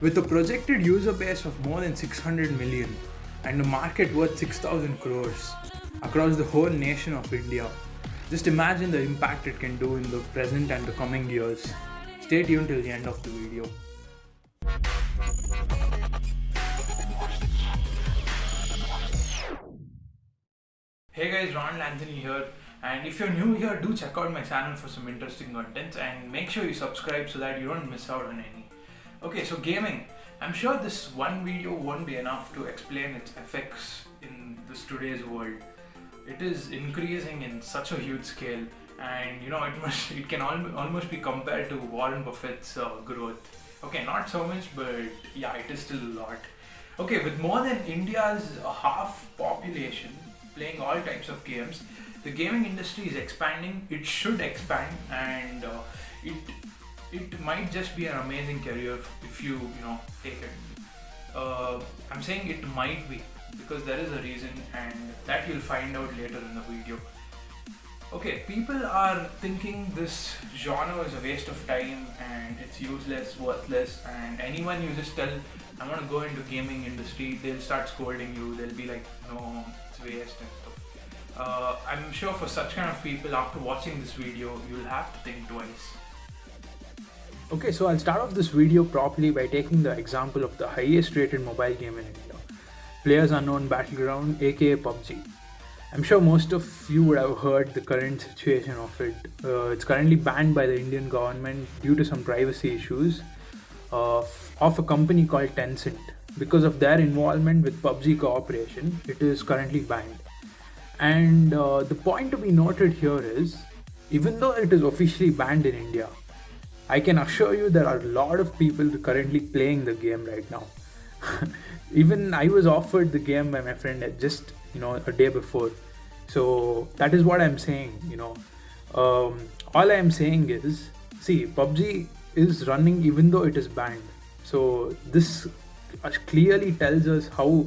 With a projected user base of more than 600 million and a market worth 6,000 crores across the whole nation of India, just imagine the impact it can do in the present and the coming years. Stay tuned till the end of the video. Hey guys, Ronald Anthony here, and if you're new here, do check out my channel for some interesting contents and make sure you subscribe so that you don't miss out on any. Okay, so gaming. I'm sure this one video won't be enough to explain its effects in this today's world. It is increasing in such a huge scale, and it can almost be compared to Warren Buffett's growth. Okay, not so much, but yeah, it is still a lot. Okay, with more than India's half population playing all types of games, the gaming industry is expanding. It should expand, and it it might just be an amazing career if you take it. I'm saying it might be because there is a reason, and that you'll find out later in the video. Okay, people are thinking this genre is a waste of time and it's useless, worthless, and anyone you just tell, I want to go into gaming industry, they'll start scolding you. They'll be like, no, it's waste and stuff. I'm sure for such kind of people, after watching this video, you'll have to think twice. Okay, so I'll start off this video properly by taking the example of the highest rated mobile game in India, Players Unknown Battleground, aka PUBG. I'm sure most of you would have heard the current situation of it. It's currently banned by the Indian government due to some privacy issues of a company called Tencent. Because of their involvement with PUBG Corporation, it is currently banned. And the point to be noted here is, even though it is officially banned in India, I can assure you there are a lot of people currently playing the game right now. Even I was offered the game by my friend at just a day before. So that is what I'm saying. All I'm saying is, see, PUBG is running even though it is banned. So this clearly tells us how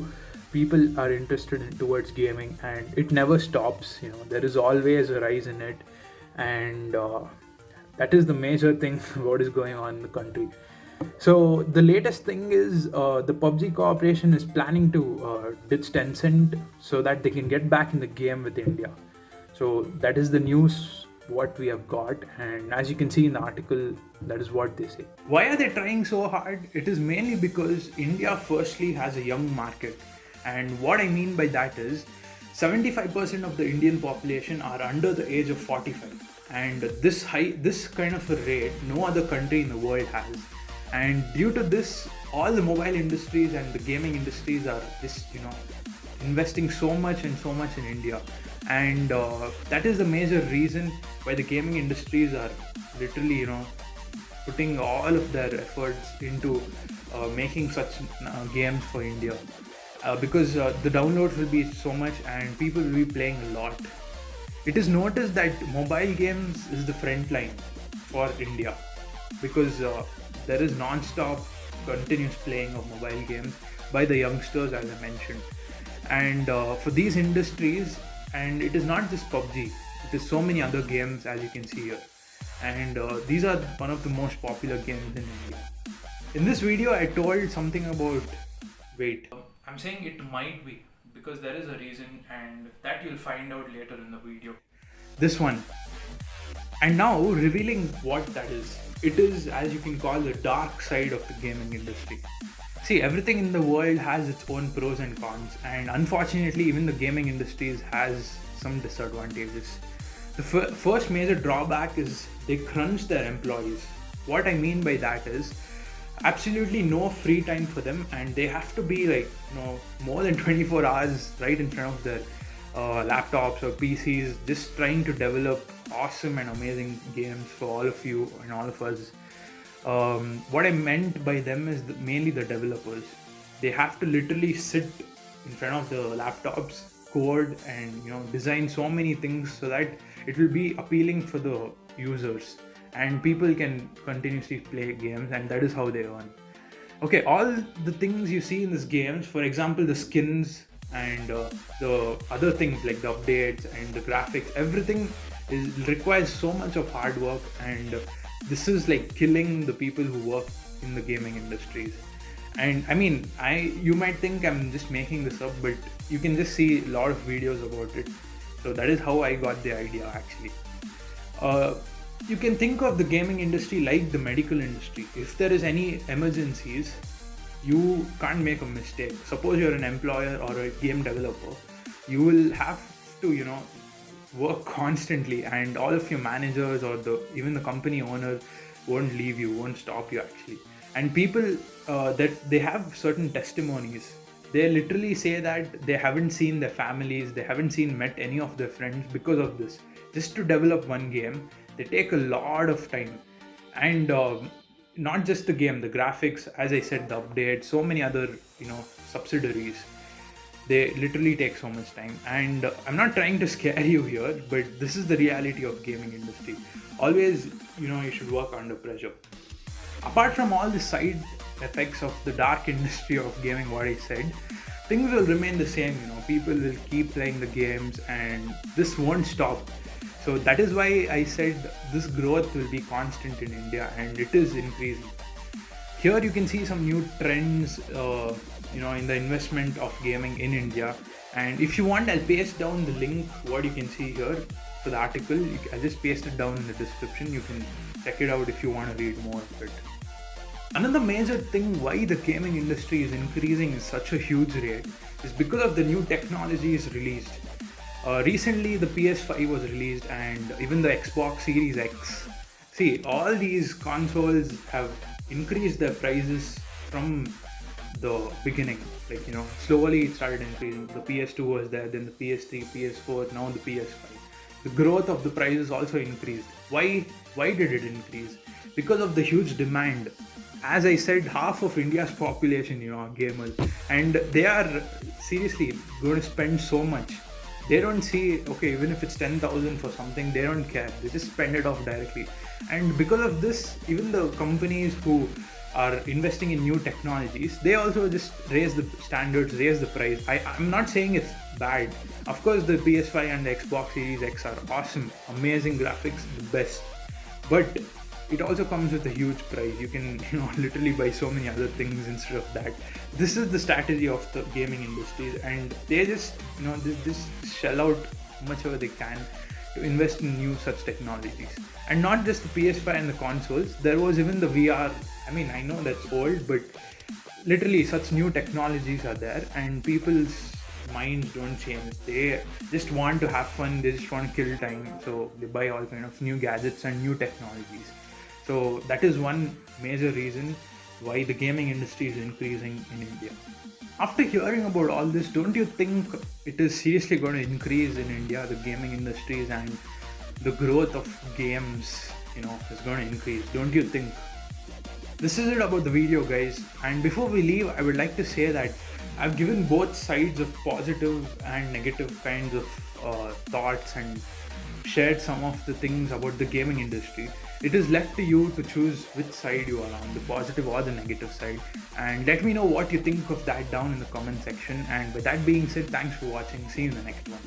people are interested towards gaming, and it never stops. There is always a rise in it, and that is the major thing what is going on in the country. So the latest thing is the PUBG Corporation is planning to ditch Tencent so that they can get back in the game with India. So that is the news what we have got, and as you can see in the article, that is what they say. Why are they trying so hard? It is mainly because India firstly has a young market, and what I mean by that is 75% of the Indian population are under the age of 45, and this kind of a rate no other country in the world has. And due to this, all the mobile industries and the gaming industries are just investing so much and so much in India, and that is the major reason why the gaming industries are literally putting all of their efforts into making such games for India, because the downloads will be so much and people will be playing a lot. It is noticed that mobile games is the front line for India because there is non-stop continuous playing of mobile games by the youngsters, as I mentioned. And for these industries, and it is not just PUBG, it is so many other games as you can see here. And these are one of the most popular games in India. In this video, I told something about weight. I'm saying it might be because there is a reason, and that you'll find out later in the video. This one. And now revealing what that is. It is, as you can call, the dark side of the gaming industry. See, everything in the world has its own pros and cons, and unfortunately even the gaming industries has some disadvantages. The first major drawback is they crunch their employees. What I mean by that is absolutely no free time for them, and they have to be like more than 24 hours right in front of their laptops or PCs, just trying to develop awesome and amazing games for all of you and all of us. What I meant by them is mainly the developers. They have to literally sit in front of the laptops, code, and design so many things so that it will be appealing for the users and people can continuously play games, and that is how they earn. Okay, all the things you see in these games, for example the skins and the other things like the updates and the graphics, everything requires so much of hard work, and this is like killing the people who work in the gaming industries. And I mean, you might think I'm just making this up, but you can just see a lot of videos about it. So that is how I got the idea actually. uh, you can think of the gaming industry like the medical industry. If there is any emergencies, you can't make a mistake. Suppose you're an employer or a game developer, you will have to, work constantly, and all of your managers or the even the company owner won't leave you, won't stop you actually. And people that they have certain testimonies, they literally say that they haven't seen their families, they haven't seen met any of their friends because of this. Just to develop one game, they take a lot of time. And not just the game, the graphics, as I said, the updates, so many other subsidiaries, they literally take so much time. And I'm not trying to scare you here, but this is the reality of gaming industry. Always, you should work under pressure. Apart from all the side effects of the dark industry of gaming, what I said, things will remain the same. People will keep playing the games, and this won't stop. So that is why I said this growth will be constant in India, and it is increasing. Here you can see some new trends, in the investment of gaming in India. And if you want, I'll paste down the link. What you can see here for the article, I'll just paste it down in the description. You can check it out if you want to read more of it. Another major thing why the gaming industry is increasing in such a huge rate is because of the new technologies released. Recently, the PS5 was released, and even the Xbox Series X. See, all these consoles have increased their prices from the beginning. Like, slowly it started increasing. The PS2 was there, then the PS3, PS4, now the PS5. The growth of the prices also increased. Why did it increase? Because of the huge demand. As I said, half of India's population, are gamers, and they are seriously going to spend so much. They don't see, okay, even if it's 10,000 for something, they don't care. They just spend it off directly. And because of this, even the companies who are investing in new technologies, they also just raise the standards, raise the price. I'm not saying it's bad. Of course, the PS5 and the Xbox Series X are awesome, amazing graphics, the best. But it also comes with a huge price. You can, literally buy so many other things instead of that. This is the strategy of the gaming industries, and they just, they just shell out much ever they can to invest in new such technologies. And not just the PS5 and the consoles, there was even the VR. I mean, I know that's old, but literally such new technologies are there, and people's minds don't change. They just want to have fun, they just want to kill time, so they buy all kind of new gadgets and new technologies. So that is one major reason why the gaming industry is increasing in India. After hearing about all this, don't you think it is seriously going to increase in India, the gaming industries, and the growth of games, is going to increase? Don't you think? This is it about the video, guys. And before we leave, I would like to say that I've given both sides of positive and negative kinds of thoughts, and shared some of the things about the gaming industry. It is left to you to choose which side you are on, the positive or the negative side. And let me know what you think of that down in the comment section. And with that being said, thanks for watching. See you in the next one.